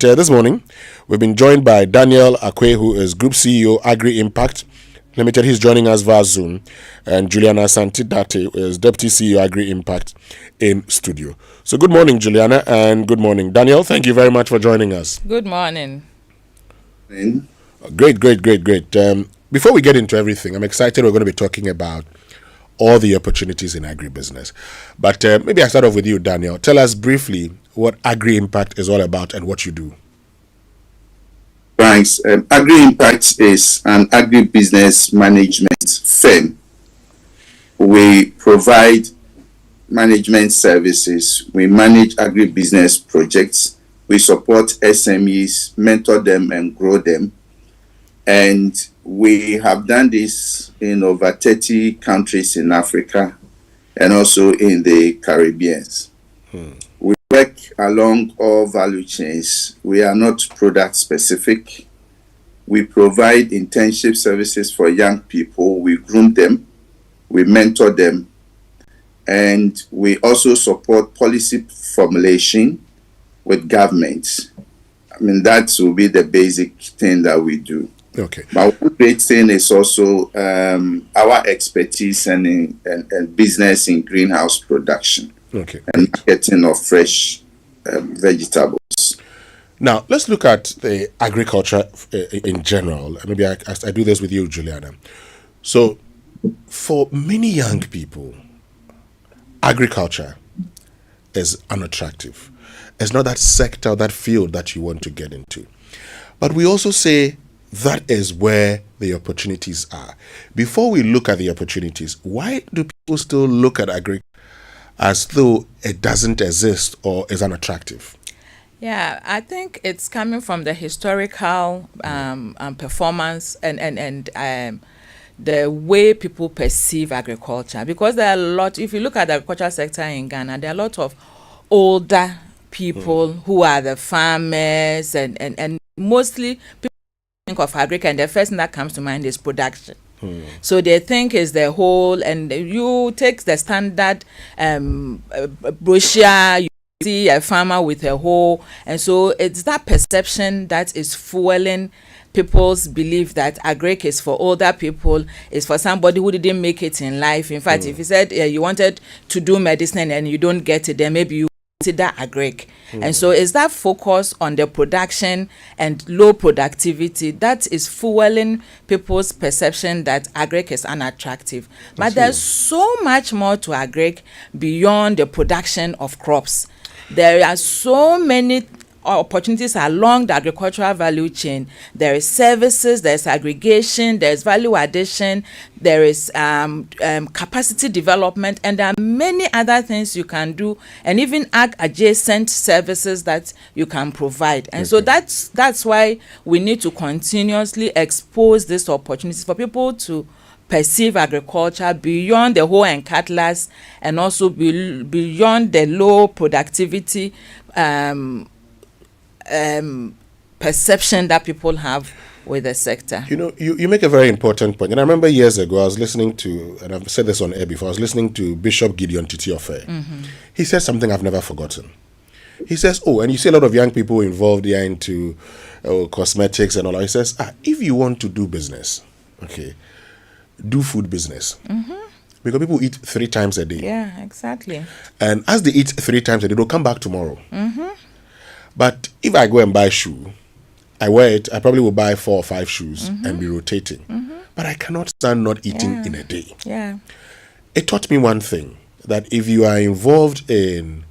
This morning, we've been joined by Daniel Acquaye, who is Group CEO, Agri-Impact Limited. He's joining us via Zoom. And Juliana Asante-Dartey is Deputy CEO, Agri-Impact in studio. So good morning, Juliana, and good morning, Daniel. Thank you very much for joining us. Good morning. Great. Before we get into everything, I'm excited we're going to be talking about all the opportunities in agribusiness. But maybe I start off with you, Daniel. Tell us briefly what Agri-Impact is all about and what you do. Thanks. Agri-Impact is an agribusiness management firm. We provide management services. We manage agribusiness projects. We support SMEs, mentor them and grow them. And we have done this in over 30 countries in Africa and also in the Caribbean. We work along all value chains. We are not product specific. We provide internship services for young people. We groom them. We mentor them. And we also support policy formulation with governments. That will be the basic thing that we do. Okay. But one great thing is also our expertise and business in greenhouse production. Okay. And marketing of fresh vegetables. Now, let's look at the agriculture in general. Maybe I do this with you, Juliana. So, for many young people, agriculture is unattractive. It's not that sector, that field that you want to get into. But we also say that is where the opportunities are. Before we look at the opportunities, why do people still look at agri as though it doesn't exist or is unattractive? Yeah, I think it's coming from the historical performance and the way people perceive agriculture. Because there are a lot, if you look at the agricultural sector in Ghana, there are a lot of older people who are the farmers and mostly people think of agriculture and the first thing that comes to mind is production. So they think is the whole, and you take the standard brochure, you see a farmer with a hoe, and so it's that perception that is fueling people's belief that agric is for older people, is for somebody who didn't make it in life. In fact, if you said you wanted to do medicine and you don't get it, then maybe you consider agric. And so it's that focus on the production and low productivity that is fueling people's perception that agric is unattractive. But there's so much more to agric beyond the production of crops. There are so many opportunities along the agricultural value chain. There is services, there's aggregation, there's value addition, there is capacity development, and there are many other things you can do, and even adjacent services that you can provide. And so that's why we need to continuously expose these opportunities for people to perceive agriculture beyond the hoe and cutlass, and also beyond the low productivity perception that people have with the sector. You make a very important point. And I remember years ago, I was listening to, and I've said this on air before, I was listening to Bishop Gideon Titi-Ofe. He said something I've never forgotten. He says, and you see a lot of young people involved here into cosmetics and all that. He says, if you want to do business, do food business. Because people eat 3 times a day. Yeah, exactly. And as they eat 3 times a day, they'll come back tomorrow. But if I go and buy a shoe, I wear it, I probably will buy 4 or 5 shoes and be rotating. But I cannot stand not eating in a day. Yeah. It taught me one thing, that if you are involved in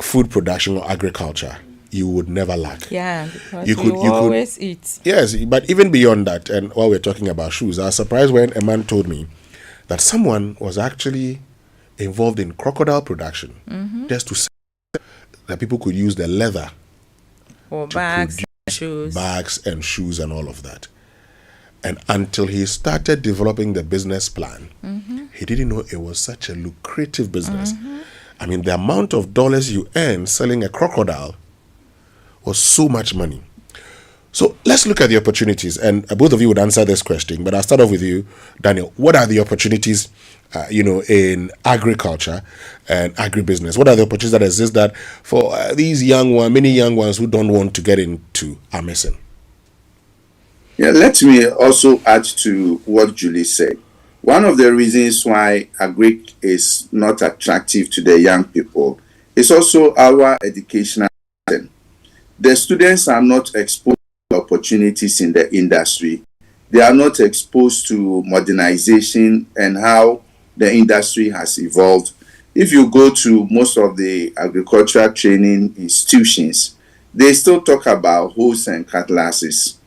food production or agriculture, you would never lack. Yeah, because you could always eat. Yes, but even beyond that, and while we're talking about shoes, I was surprised when a man told me that someone was actually involved in crocodile production just to that people could use the leather for bags and shoes and all of that. And until he started developing the business plan, he didn't know it was such a lucrative business. The amount of dollars you earn selling a crocodile was so much money. So let's look at the opportunities, and both of you would answer this question. But I'll start off with you, Daniel. What are the opportunities, in agriculture and agribusiness? What are the opportunities that exist that for these many young ones who don't want to get into are missing? Yeah, let me also add to what Julie said. One of the reasons why agric is not attractive to the young people is also our educational system. The students are not exposed to opportunities in the industry. They are not exposed to modernization and how the industry has evolved. If you go to most of the agricultural training institutions, they still talk about hoes and cutlasses.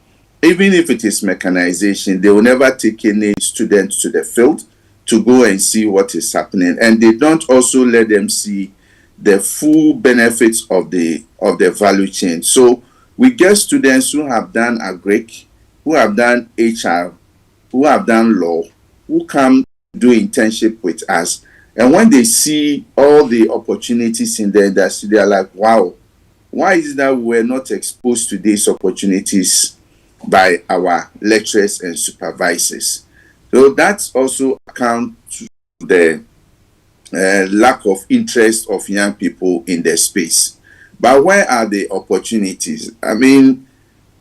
Even if it is mechanization, they will never take any students to the field to go and see what is happening. And they don't also let them see the full benefits of the value chain. So we get students who have done agric, who have done HR, who have done law, who come do internship with us. And when they see all the opportunities in the industry, they are like, wow, why is it that we're not exposed to these opportunities by our lecturers and supervisors? So that's also account to the lack of interest of young people in the space. But where are the opportunities? I mean,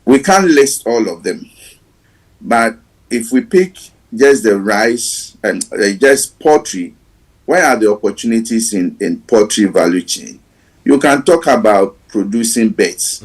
we can't list all of them. But if we pick just the rice and just poultry, where are the opportunities in poultry value chain? You can talk about producing birds.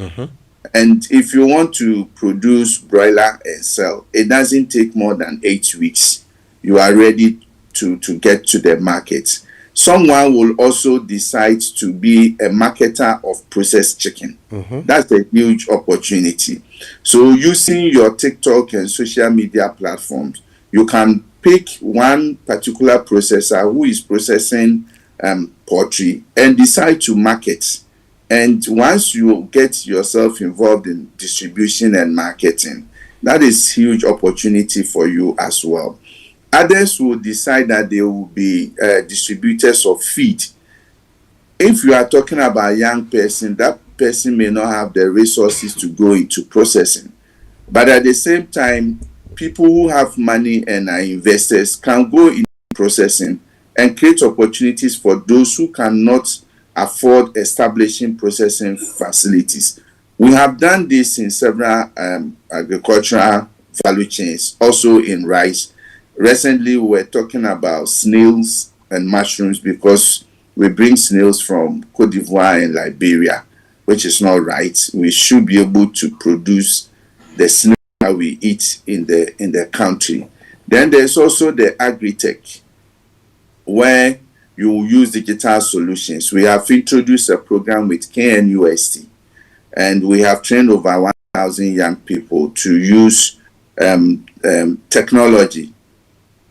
And if you want to produce broiler and sell, it doesn't take more than 8 weeks. You are ready to get to the market. Someone will also decide to be a marketer of processed chicken. That's a huge opportunity. So using your TikTok and social media platforms, you can pick one particular processor who is processing poultry and decide to market. And once you get yourself involved in distribution and marketing, that is huge opportunity for you as well. Others will decide that they will be distributors of feed. If you are talking about a young person, that person may not have the resources to go into processing. But at the same time, people who have money and are investors can go into processing and create opportunities for those who cannot afford establishing processing facilities. We have done this in several agricultural value chains, also in rice. Recently, we were talking about snails and mushrooms because we bring snails from Cote d'Ivoire and Liberia, which is not right. We should be able to produce the snail that we eat in the country. Then there's also the agri-tech, where you use digital solutions. We have introduced a program with KNUST, and we have trained over 1,000 young people to use technology,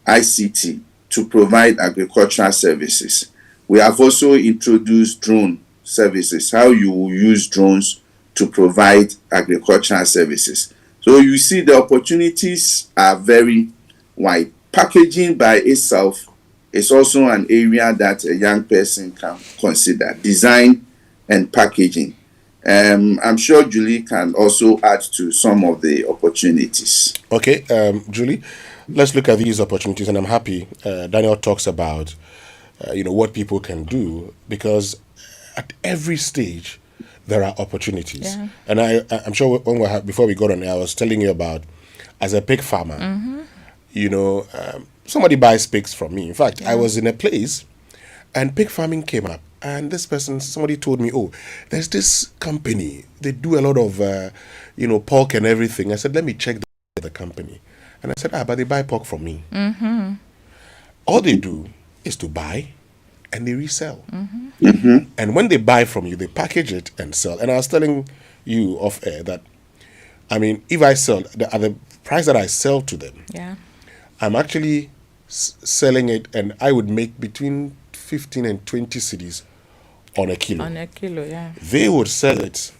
ICT, to provide agricultural services. We have also introduced drone services, how you will use drones to provide agricultural services. So you see the opportunities are very wide. Packaging by itself is also an area that a young person can consider, design and packaging. I'm sure Julie can also add to some of the opportunities. Okay, Julie, let's look at these opportunities, and I'm happy Daniel talks about what people can do, because at every stage there are opportunities. Yeah. And I'm sure before we got on air, I was telling you about, as a pig farmer, somebody buys pigs from me. In fact, I was in a place and pig farming came up, and somebody told me, oh, there's this company, they do a lot of pork and everything. I said, let me check the company. And I said, but they buy pork from me. All they do is to buy and they resell. And when they buy from you, they package it and sell. And I was telling you off air that, I mean, if I sell at the price that I sell to them, I'm actually selling it, and I would make between 15 and 20 cedis on a kilo. On a kilo, yeah. They would sell it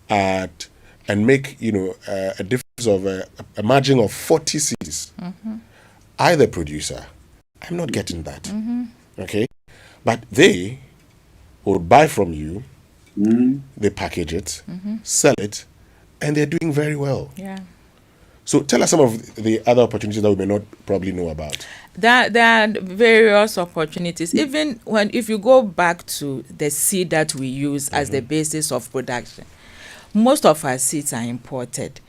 at and make a difference of a margin of 40 cedis. I, the producer, I'm not getting that. Okay, but they would buy from you, they package it, sell it, and they're doing very well. Yeah. So tell us some of the other opportunities that we may not probably know about. There are various opportunities. Even if you go back to the seed that we use as the basis of production, most of our seeds are imported,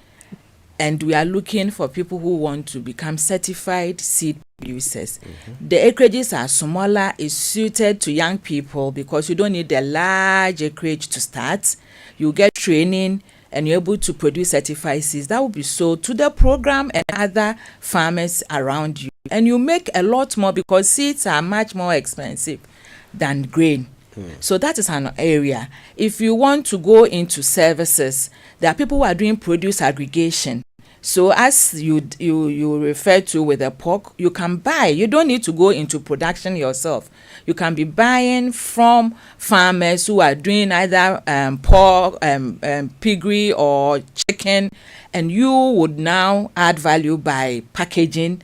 and we are looking for people who want to become certified seed producers. The acreages are smaller, is suited to young people because you don't need a large acreage to start. You get training and you're able to produce certified seeds that will be sold to the program and other farmers around you. And you make a lot more because seeds are much more expensive than grain. So that is an area. If you want to go into services, there are people who are doing produce aggregation. So as you refer to with the pork, you can buy. You don't need to go into production yourself. You can be buying from farmers who are doing either pork, piggery or chicken, and you would now add value by packaging.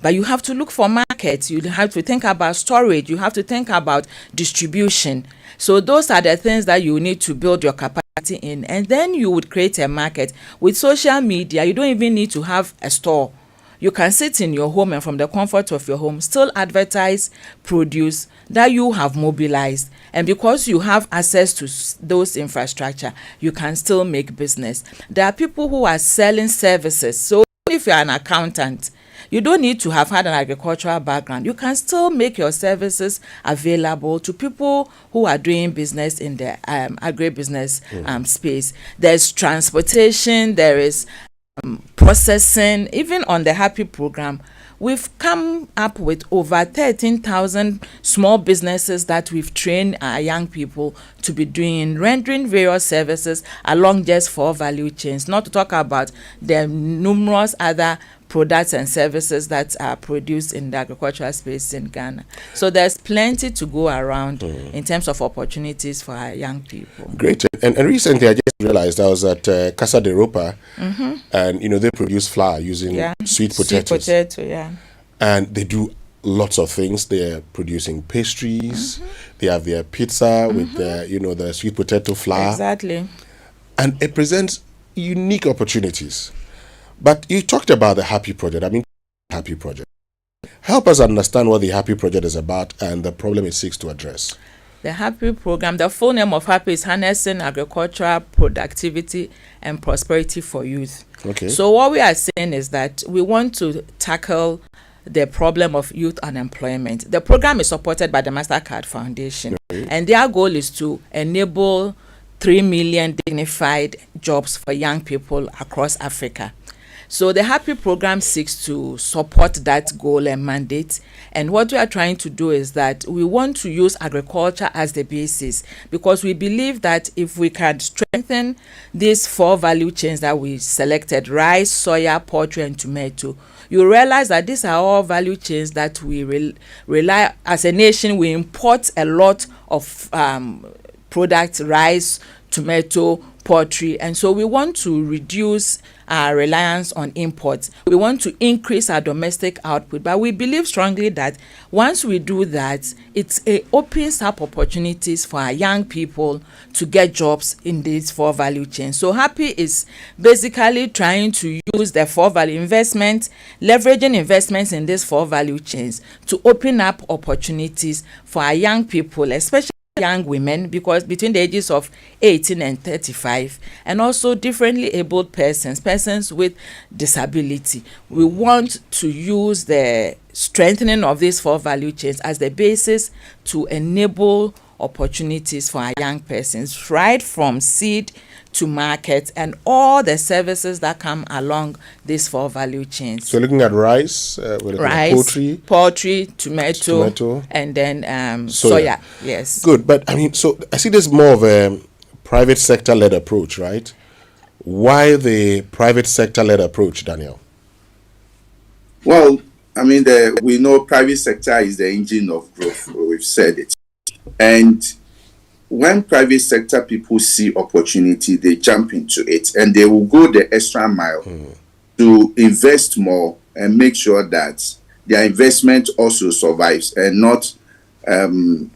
But you have to look for markets. You have to think about storage. You have to think about distribution. So those are the things that you need to build your capacity in. And then you would create a market. With social media, you don't even need to have a store. You can sit in your home and from the comfort of your home, still advertise produce that you have mobilized. And because you have access to those infrastructure, you can still make business. There are people who are selling services. So if you're an accountant, you don't need to have had an agricultural background. You can still make your services available to people who are doing business in the agribusiness space. There's transportation, there is processing. Even on the Happy program, we've come up with over 13,000 small businesses that we've trained our young people to be doing, rendering various services along just 4 value chains, not to talk about the numerous other products and services that are produced in the agricultural space in Ghana. So there's plenty to go around in terms of opportunities for our young people. Great. And recently I just realized I was at Casa de Ropa, and they produce flour using sweet potatoes. Sweet potato, yeah. And they do lots of things. They're producing pastries. They have their pizza with the sweet potato flour. Exactly. And it presents unique opportunities. But you talked about the Happy Project. Happy Project. Help us understand what the Happy Project is about and the problem it seeks to address. The Happy program, the full name of Happy is Harnessing Agricultural Productivity and Prosperity for Youth. Okay. So what we are saying is that we want to tackle the problem of youth unemployment. The program is supported by the MasterCard Foundation, and their goal is to enable 3 million dignified jobs for young people across Africa. So the Happy program seeks to support that goal and mandate. And what we are trying to do is that we want to use agriculture as the basis, because we believe that if we can strengthen these 4 value chains that we selected, rice, soya, poultry, and tomato, you realize that these are all value chains that we rely, as a nation, we import a lot of products, rice, tomato, poultry, and so we want to reduce our reliance on imports. We want to increase our domestic output, but we believe strongly that once we do that, it opens up opportunities for our young people to get jobs in these 4 value chains. So Happy is basically trying to use the 4 value investment, leveraging investments in these 4 value chains to open up opportunities for our young people, especially young women, because between the ages of 18 and 35, and also differently abled persons with disability. We want to use the strengthening of these 4 value chains as the basis to enable opportunities for our young persons, right from seed to market and all the services that come along these 4 value chains. So looking at rice, we're looking at poultry, tomato, and then soya. Yes. Good, but so I see this more of a private sector led approach, right? Why the private sector led approach, Daniel? Well, we know private sector is the engine of growth. We've said it. And when private sector people see opportunity, they jump into it, and they will go the extra mile to invest more and make sure that their investment also survives and not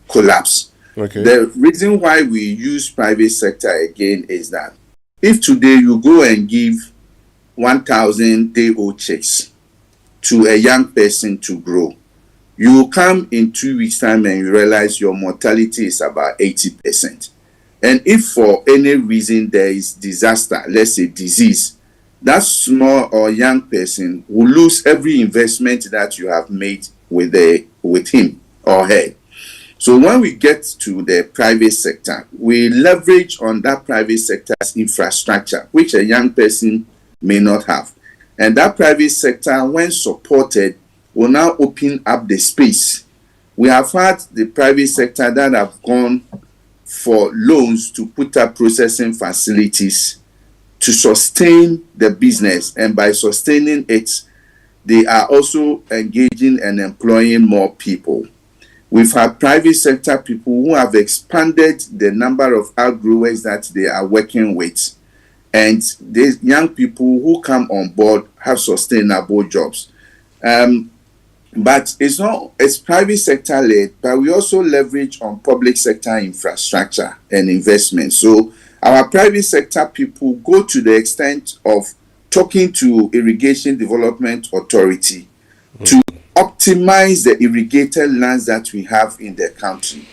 collapse. Okay. The reason why we use private sector again is that if today you go and give 1,000 day-old chicks to a young person to grow, you will come in 2 weeks' time and you realize your mortality is about 80%. And if for any reason there is disaster, let's say disease, that small or young person will lose every investment that you have made with him or her. So when we get to the private sector, we leverage on that private sector's infrastructure, which a young person may not have. And that private sector, when supported, will now open up the space. We have had the private sector that have gone for loans to put up processing facilities to sustain the business, and by sustaining it, they are also engaging and employing more people. We've had private sector people who have expanded the number of outgrowers that they are working with, and these young people who come on board have sustainable jobs. But it's private sector led, but we also leverage on public sector infrastructure and investment. So our private sector people go to the extent of talking to Irrigation Development Authority to optimize the irrigated lands that we have in the country.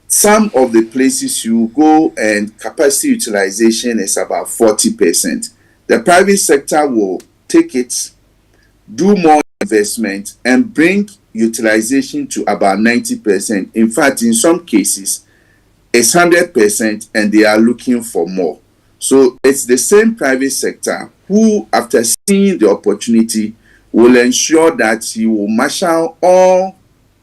Some of the places you go and capacity utilization is about 40%. The private sector will take it, do more investment, and bring utilization to about 90%. In fact, in some cases, it's 100%, and they are looking for more. So it's the same private sector who, after seeing the opportunity, will ensure that he will marshal all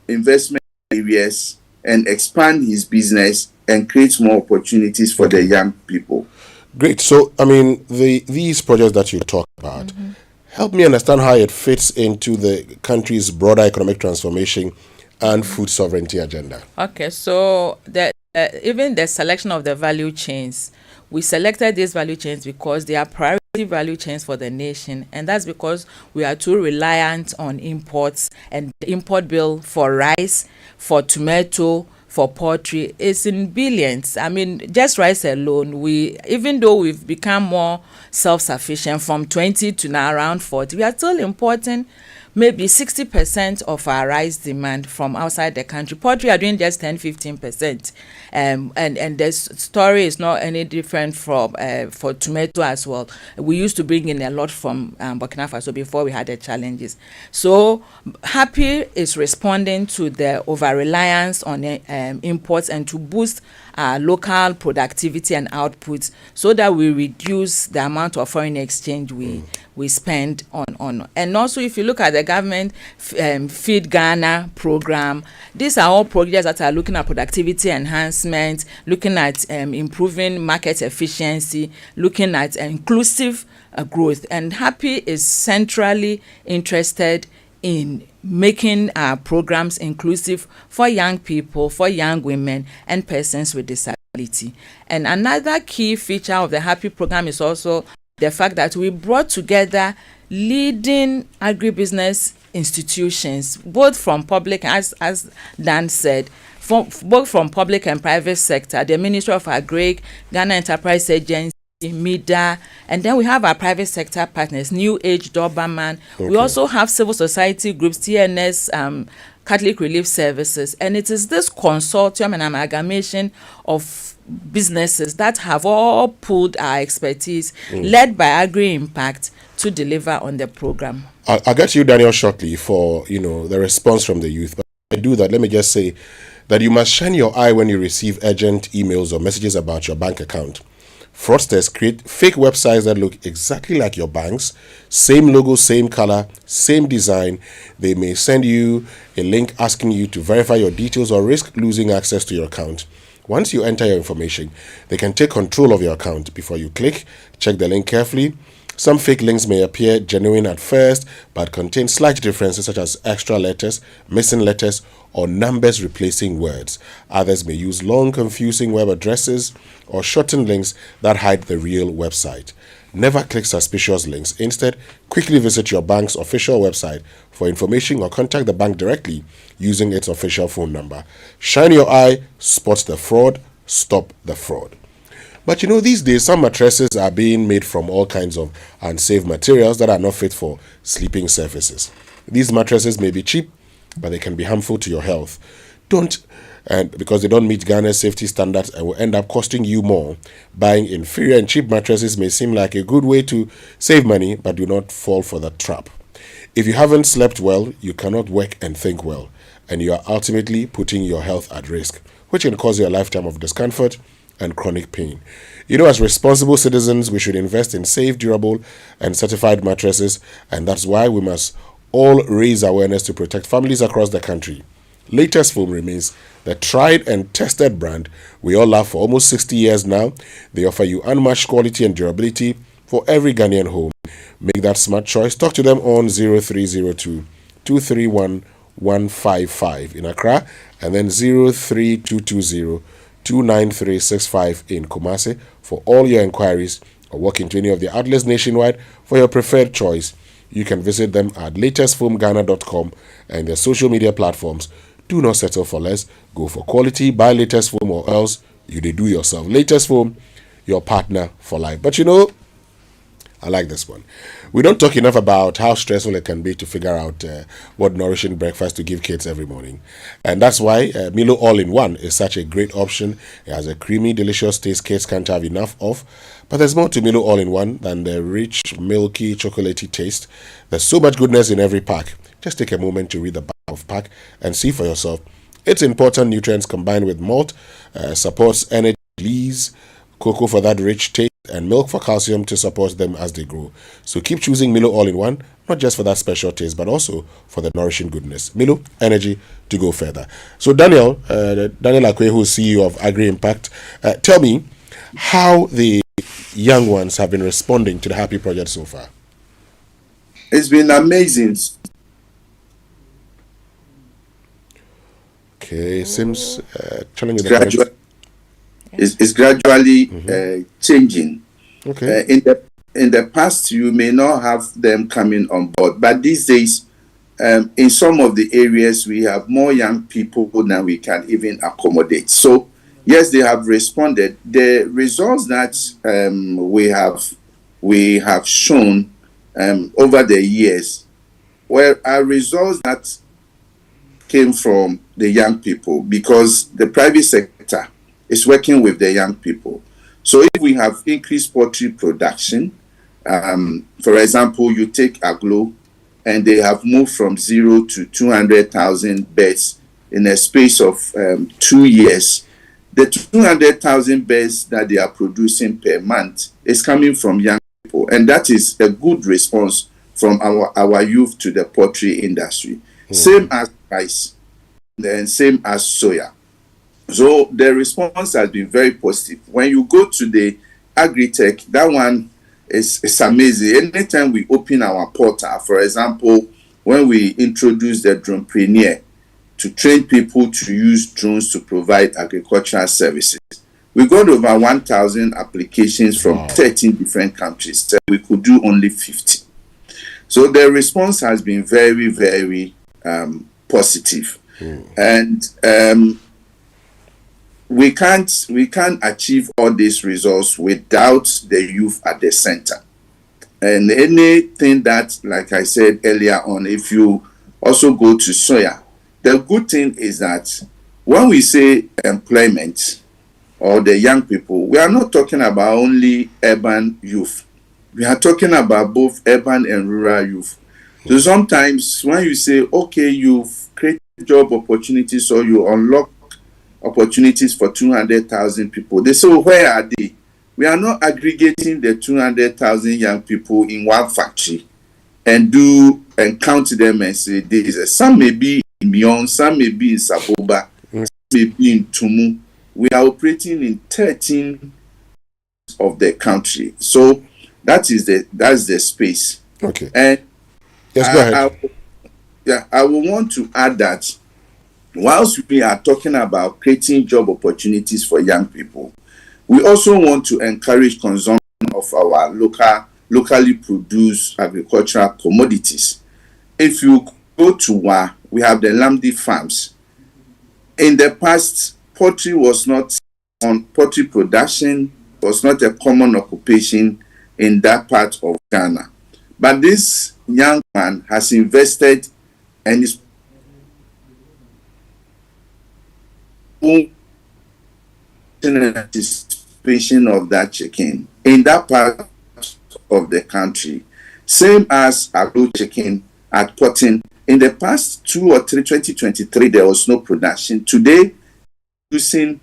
investment areas and expand his business and create more opportunities for the young people. Great. So, I mean, these projects that you talk about, help me understand how it fits into the country's broader economic transformation and food sovereignty agenda. Okay, so even the selection of the value chains, we selected these value chains because they are priority value chains for the nation, and that's because we are too reliant on imports, and the import bill for rice, for tomato, for poultry is in billions. I mean, just rice alone, even though we've become more self-sufficient from 20 to now around 40, we are still importing maybe 60% of our rice demand from outside the country. Poultry are doing just 10-15%, and the story is not any different from for tomato as well. We used to bring in a lot from Burkina Faso before we had the challenges. So Happy is responding to the over-reliance on imports and to boost local productivity and output, so that we reduce the amount of foreign exchange we spend on. And also, if you look at the government Feed Ghana program, these are all projects that are looking at productivity enhancement, looking at improving market efficiency, looking at inclusive growth. And Happy is centrally interested in making our programs inclusive for young people, for young women, and persons with disability. And another key feature of the Happy program is also the fact that we brought together leading agribusiness institutions, both from public, as Dan said, both from public and private sector, the Ministry of Agri, Ghana Enterprise Agency, MIDA, and then we have our private sector partners, New Age, Doberman. Okay. We also have civil society groups, TNS, Catholic Relief Services, and it is this consortium and amalgamation of businesses that have all pooled our expertise, led by Agri-Impact, to deliver on the program. I'll get to you, Daniel, shortly for the response from the youth. But to do that, let me just say that you must shine your eye when you receive urgent emails or messages about your bank account. Fraudsters create fake websites that look exactly like your bank's, same logo, same color, same design. They may send you a link asking you to verify your details or risk losing access to your account. Once you enter your information, they can take control of your account. Before you click, check the link carefully. Some fake links may appear genuine at first, but contain slight differences such as extra letters, missing letters, or numbers replacing words. Others may use long, confusing web addresses or shortened links that hide the real website. Never click suspicious links. Instead, quickly visit your bank's official website for information or contact the bank directly using its official phone number. Shine your eye, spot the fraud, stop the fraud. But these days, some mattresses are being made from all kinds of unsafe materials that are not fit for sleeping surfaces. These mattresses may be cheap, but they can be harmful to your health. And because they don't meet Ghana's safety standards and will end up costing you more. Buying inferior and cheap mattresses may seem like a good way to save money, but do not fall for that trap. If you haven't slept well, you cannot work and think well, and you are ultimately putting your health at risk, which can cause you a lifetime of discomfort and chronic pain. As responsible citizens, we should invest in safe, durable, and certified mattresses, and that's why we must all raise awareness to protect families across the country. Latest Foam remains the tried and tested brand we all love for almost 60 years now. They offer you unmatched quality and durability for every Ghanaian home. Make that smart choice. Talk to them on 0302 231 155 in Accra and then 03220 29365 in Kumasi for all your inquiries, or walk into any of the outlets nationwide for your preferred choice. You can visit them at latestfoamghana.com and their social media platforms. Do not settle for less. Go for quality. Buy Latest Foam or else you do yourself. Latest Foam, your partner for life. But I like this one. We don't talk enough about how stressful it can be to figure out what nourishing breakfast to give kids every morning. And that's why Milo All-in-One is such a great option. It has a creamy, delicious taste kids can't have enough of. But there's more to Milo All-in-One than the rich, milky, chocolatey taste. There's so much goodness in every pack. Just take a moment to read the back of pack and see for yourself. Its important nutrients combined with malt supports energy, release, cocoa for that rich taste, and milk for calcium to support them as they grow. So keep choosing Milo All-in-One, not just for that special taste, but also for the nourishing goodness. Milo, energy to go further. So Daniel Acquaye, who's CEO of Agri-Impact, tell me how the young ones have been responding to the Happy Project so far. It's been amazing. Okay, it seems challenging. It's gradually changing. Okay. In the past, you may not have them coming on board, but these days, in some of the areas, we have more young people than we can even accommodate. So, yes, they have responded. The results that we have shown over the years are results that came from the young people, because the private sector is working with the young people. So if we have increased poultry production, for example, you take Aglo, and they have moved from 0 to 200,000 birds in a space of 2 years. The 200,000 birds that they are producing per month is coming from young people, and that is a good response from our youth to the poultry industry. Same as rice, and same as soya. So the response has been very positive. When you go to the Agri-Tech, that one is amazing. Anytime we open our portal, for example, when we introduce the Dronepreneur to train people to use drones to provide agricultural services, we got over 1,000 applications from 13 different countries. So we could do only 50. So the response has been very, very positive. And we can't achieve all these results without the youth at the center. And anything that, like I said earlier on, if you also go to soya, the good thing is that when we say employment or the young people, we are not talking about only urban youth. We are talking about both urban and rural youth. So sometimes when you say, okay, you've created job opportunities or you unlock opportunities for 200,000 people, they say, where are they? We are not aggregating the 200,000 young people in one factory and count them and say this. Some may be in Mion, some may be in Saboba, some may be in Tumu. We are operating in 13 of the country. So that's the space. Okay. And yes, go ahead. I will want to add that whilst we are talking about creating job opportunities for young people, we also want to encourage consumption of our locally produced agricultural commodities. If you go to WA, we have the Lamdi farms. In the past, poultry was not on poultry production was not a common occupation in that part of Ghana. But this young man has invested and is in anticipation of that chicken in that part of the country. Same as Agro chicken at Potting. In the past 2023, there was no production. Today, using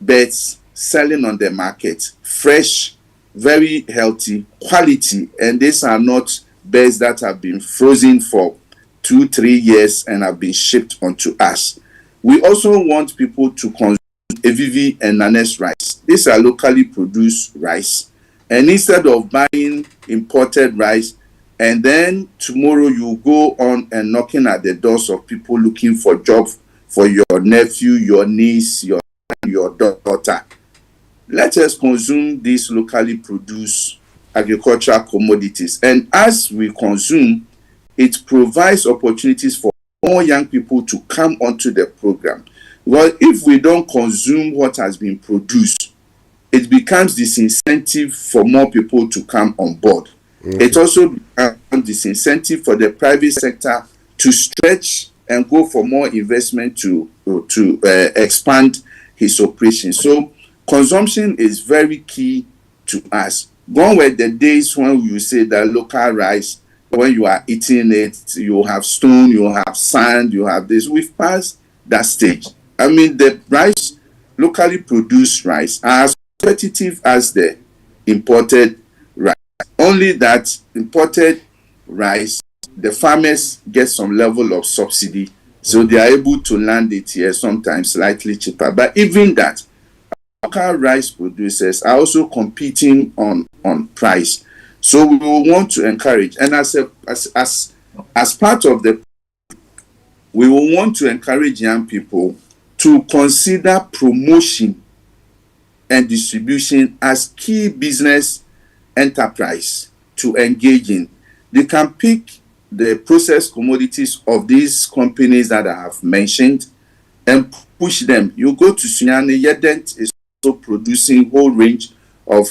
birds selling on the market, fresh, very healthy, quality, and these are not birds that have been frozen for 2-3 years and have been shipped onto us. We also want people to consume Evivi and Nanes rice. These are locally produced rice. And instead of buying imported rice, and then tomorrow you go on and knocking at the doors of people looking for jobs for your nephew, your niece, your daughter. Let us consume these locally produced agricultural commodities. And as we consume, it provides opportunities for more young people to come onto the program. Well, if we don't consume what has been produced, it becomes disincentive for more people to come on board. Mm-hmm. It also becomes disincentive for the private sector to stretch and go for more investment to expand his operation. So consumption is very key to us. Gone were the days when you say that local rice, when you are eating it, you have stone, you have sand, you have this. We've passed that stage. I mean, the rice, locally produced rice, are as competitive as the imported rice. Only that imported rice, the farmers get some level of subsidy, so they are able to land it here sometimes slightly cheaper. But even that, local rice producers are also competing on price. So we will want to encourage, and as part of the, we will want to encourage young people to consider promotion and distribution as key business enterprise to engage in. They can pick the processed commodities of these companies that I have mentioned and push them. You go to Sunyani, Yedent is also producing a whole range of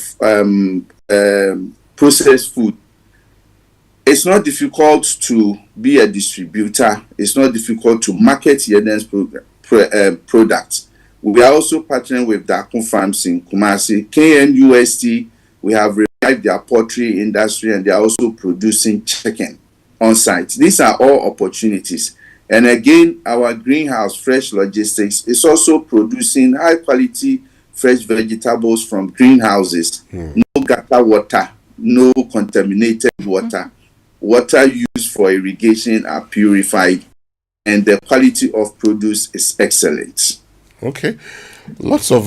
processed food. It's not difficult to be a distributor. It's not difficult to market Yedent's products. We are also partnering with Dakun Farms in Kumasi. KNUST, we have revived their poultry industry and they are also producing chicken on site. These are all opportunities. And again, our greenhouse, Fresh Logistics, is also producing high quality fresh vegetables from greenhouses. No gutter water, no contaminated water. Water used for irrigation are purified and the quality of produce is excellent. Okay, lots of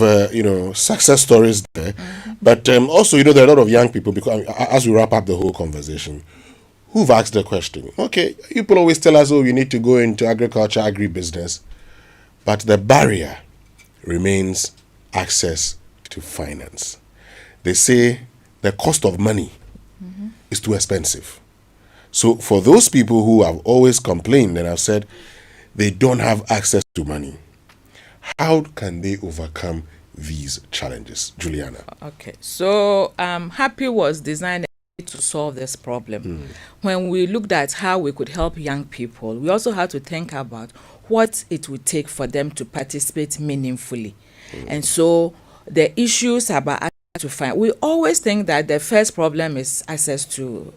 success stories there, but also there are a lot of young people, because as we wrap up the whole conversation, who've asked the question. Okay, people always tell us, oh, you need to go into agriculture, agribusiness, but the barrier remains access to finance. They say the cost of money is too expensive. So for those people who have always complained and have said they don't have access to money, how can they overcome these challenges? Juliana. Okay, so Happy was designed to solve this problem. When we looked at how we could help young people, we also had to think about what it would take for them to participate meaningfully. And so the issues about access to finance, we always think that the first problem is access to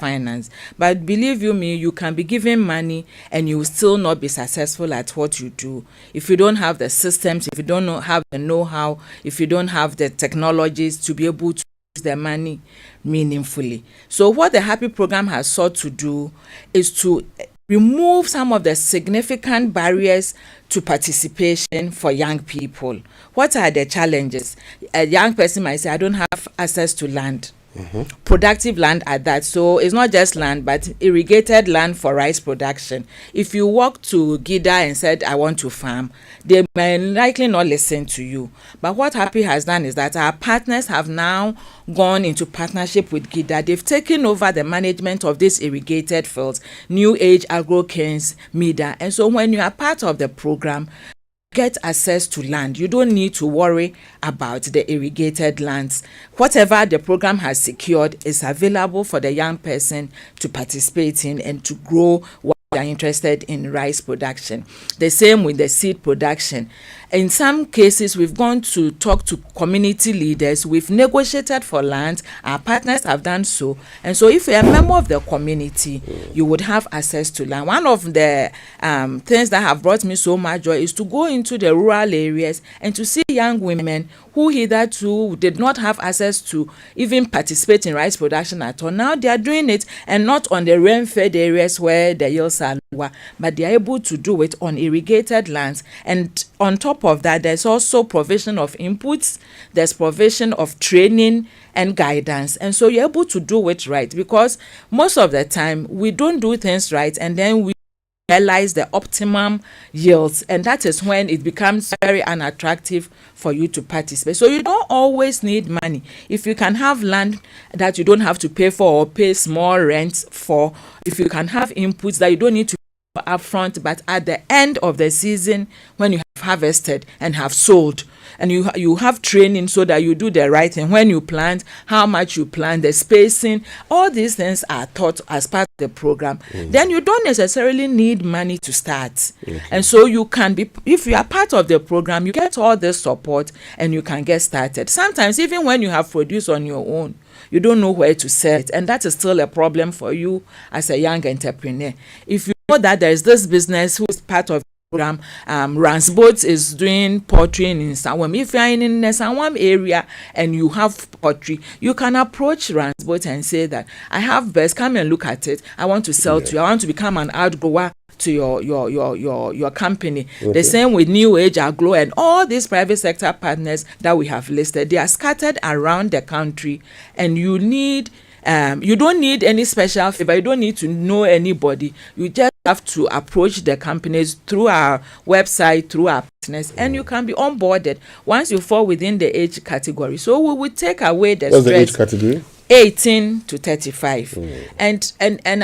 finance, but believe you me, you can be given money and you will still not be successful at what you do if you don't have the systems, if you don't have the know-how, if you don't have the technologies to be able to use the money meaningfully. So what the Happy program has sought to do is to remove some of the significant barriers to participation for young people. What are the challenges? A young person might say, I don't have access to land. Productive land at that. So it's not just land, but irrigated land for rice production. If you walk to Gida and said, I want to farm, they may likely not listen to you. But what Happy has done is that our partners have now gone into partnership with Gida. They've taken over the management of these irrigated fields, New Age, Agro Canes, Mida. And so when you are part of the program, get access to land. You don't need to worry about the irrigated lands. Whatever the program has secured is available for the young person to participate in and to grow what they are interested in rice production. The same with the seed production. In some cases, we've gone to talk to community leaders. We've negotiated for land. Our partners have done so. And so if you're a member of the community, you would have access to land. One of the things that have brought me so much joy is to go into the rural areas and to see young women who hitherto did not have access to even participate in rice production at all. Now they are doing it, and not on the rain-fed areas where the yields are lower, but they are able to do it on irrigated lands. And on top of that, there's also provision of inputs, there's provision of training and guidance. And so you're able to do it right, because most of the time we don't do things right, and then we realize the optimum yields, and that is when it becomes very unattractive for you to participate. So you don't always need money. If you can have land that you don't have to pay for or pay small rents for, if you can have inputs that you don't need to pay upfront, but at the end of the season when you have harvested and have sold, and you have training so that you do the right thing when you plant, how much you plant, the spacing, all these things are taught as part of the program. Then you don't necessarily need money to start. And so you can be, if you are part of the program, you get all this support and you can get started. Sometimes even when you have produced on your own, you don't know where to sell it, and that is still a problem for you as a young entrepreneur. If you know that there is this business who is part of program, Ransboat is doing poultry in Sawam. If you are in the Sawam area and you have poultry, you can approach Ransboat and say that I have birds, come and look at it. I want to sell to you. I want to become an outgrower to your company. The same with New Age, Aglo, and all these private sector partners that we have listed. They are scattered around the country, and you need you don't need any special favor. You don't need to know anybody. You just have to approach the companies through our website, through our partners, and you can be onboarded once you fall within the age category. So we will take away the What's stress. the age category? 18 to 35. And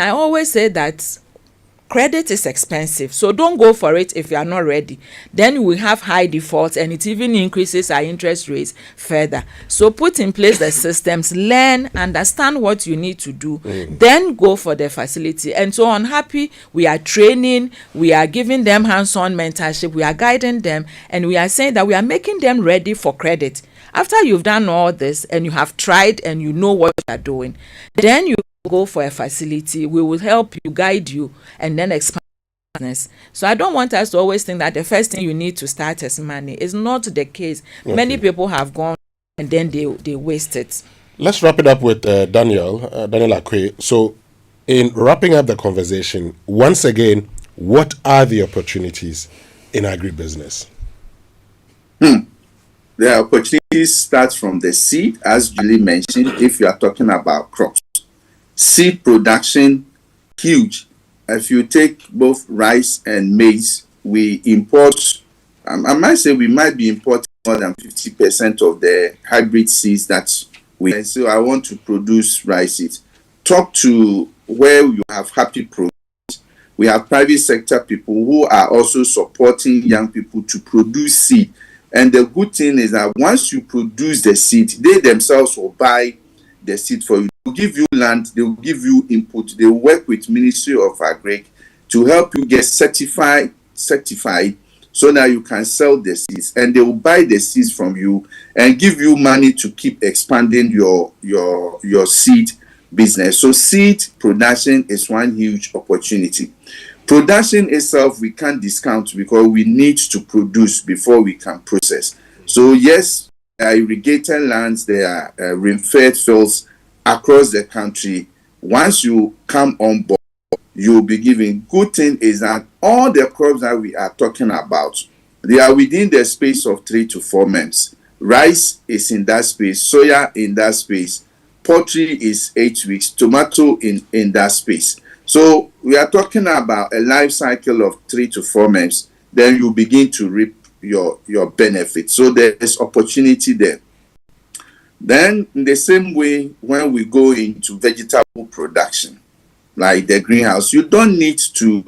I always say that credit is expensive, so don't go for it if you are not ready. Then we have high defaults, and it even increases our interest rates further. So put in place the systems, learn, understand what you need to do, then go for the facility. And so on Happy, we are training, we are giving them hands-on mentorship, we are guiding them, and we are saying that we are making them ready for credit. After you've done all this and you have tried and you know what you are doing, then you go for a facility. We will help you, guide you, and then expand business. So I don't want us to always think that the first thing you need to start is money. It's not the case. Many people have gone and then they waste it. Let's wrap it up with Daniel Acquaye. So in wrapping up the conversation, once again, what are the opportunities in agribusiness? The opportunities start from the seed, as Julie mentioned, if you are talking about crops. Seed production, huge. If you take both rice and maize, we import, I might say we might be importing more than 50% of the hybrid seeds that we. So I want to produce rice seeds. Talk to where you have happy programs. We have private sector people who are also supporting young people to produce seed. And the good thing is that once you produce the seed, they themselves will buy the seed for you. They will give you land, they will give you input, they will work with Ministry of Agri to help you get certified so that you can sell the seeds, and they will buy the seeds from you and give you money to keep expanding your seed business. So seed production is one huge opportunity. Production itself we can't discount because we need to produce before we can process. So yes, there are irrigated lands, there are rain-fed fields across the country. Once you come on board, you'll be given. Good thing is that all the crops that we are talking about, they are within the space of 3 to 4 months. Rice is in that space, soya in that space, poultry is 8 weeks, tomato in that space. So we are talking about a life cycle of 3 to 4 months. Then you begin to reap your benefit. So there is opportunity there. Then in the same way, when we go into vegetable production, like the greenhouse, you don't need to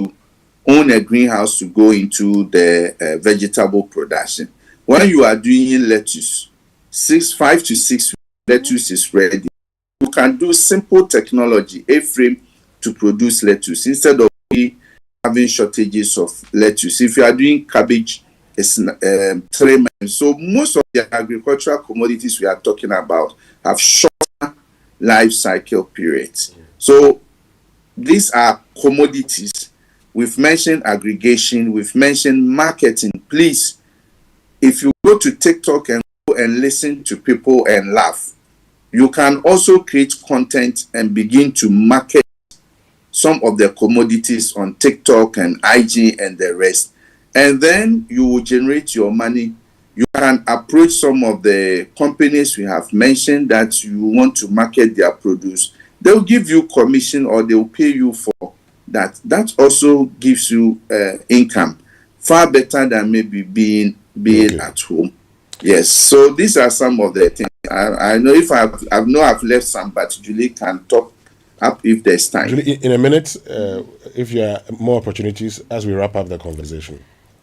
own a greenhouse to go into the vegetable production. When you are doing lettuce, 5 to 6 weeks, lettuce is ready. You can do simple technology, A-frame, to produce lettuce instead of having shortages of lettuce. If you are doing cabbage, it's 3 months. So most of the agricultural commodities we are talking about have shorter life cycle periods. So these are commodities. We've mentioned aggregation, we've mentioned marketing. Please, if you go to TikTok and go and listen to people and laugh, you can also create content and begin to market some of the commodities on TikTok and IG and the rest. And then you will generate your money. You can approach some of the companies we have mentioned that you want to market their produce. They'll give you commission or they'll pay you for that. That also gives you income, far better than maybe being at home. Yes, so these are some of the things. I know if I've left some, but Julie can talk up if there's time. Julie, in a minute, if you are more opportunities as we wrap up the conversation.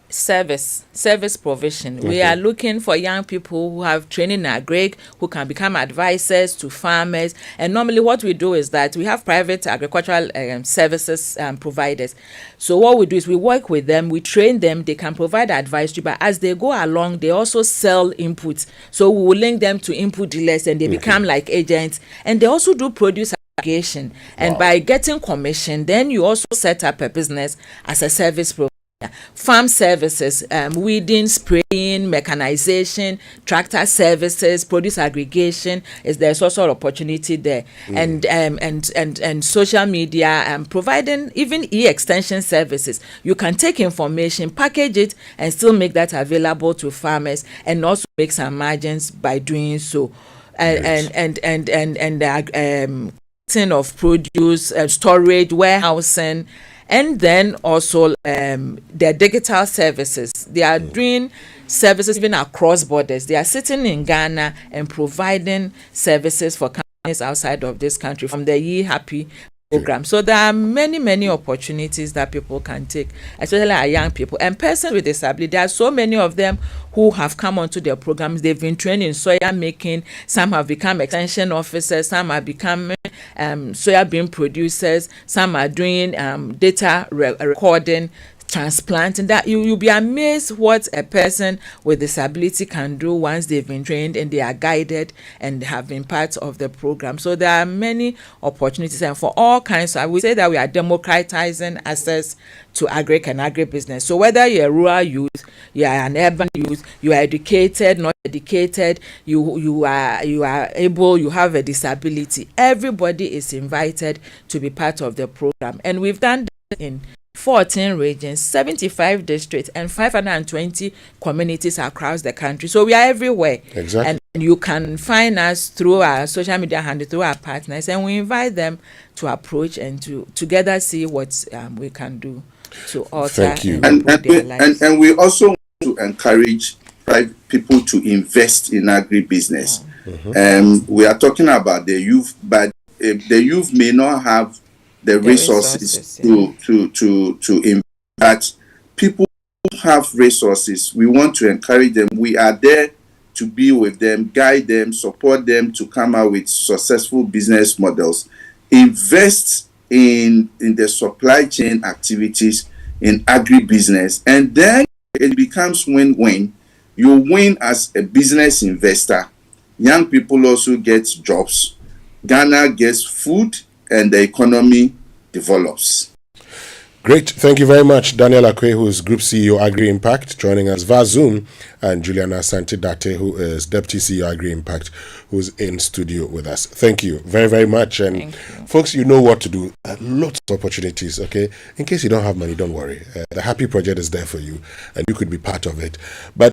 Service provision. We are looking for young people who have training in agri, who can become advisors to farmers. And normally what we do is that we have private agricultural services providers. So what we do is we work with them, we train them, they can provide advice to you, but as they go along, they also sell inputs. So we will link them to input dealers and they become like agents. And they also do produce aggregation. And by getting commission, then you also set up a business as a service provider. Farm services, weeding, spraying, mechanization, tractor services, produce aggregation. There's also an opportunity there, and social media, providing even e-extension services. You can take information, package it, and still make that available to farmers, and also make some margins by doing so. Of produce, storage, warehousing. And then also their digital services. They are doing services even across borders. They are sitting in Ghana and providing services for companies outside of this country from the Ye Happy program. So there are many opportunities that people can take, especially our young people and persons with disability. There are so many of them who have come onto their programs. They've been trained in soya making. Some have become extension officers. Some have become soya bean producers. Some are doing data recording, transplanting. That you'll be amazed what a person with disability can do once they've been trained and they are guided and have been part of the program. So there are many opportunities, and for all kinds. I would say that we are democratizing access to agri and agribusiness. So whether you're a rural youth, you are an urban youth, you are educated, not educated, you are able, you have a disability, everybody is invited to be part of the program. And we've done that in 14 regions, 75 districts, and 520 communities across the country. So we are everywhere. Exactly. And you can find us through our social media handle, through our partners, and we invite them to approach and to together see what we can do to alter. Thank you. And we also want to encourage people to invest in agribusiness. We are talking about the youth, but the youth may not have the resources to invest. But people who have resources, we want to encourage them. We are there to be with them, guide them, support them to come out with successful business models. Invest in the supply chain activities in agribusiness, and then it becomes win-win. You win as a business investor. Young people also get jobs. Ghana gets food, and the economy develops. Great. Thank you very much, Daniel Acquaye, who is Group CEO, Agri-Impact, joining us via Zoom, and Juliana Asante-Dartey, who is Deputy CEO, Agri-Impact, who's in studio with us. Thank you very, very much. And folks, you know what to do. Lots of opportunities, okay? In case you don't have money, don't worry. The Happy Project is there for you, and you could be part of it. But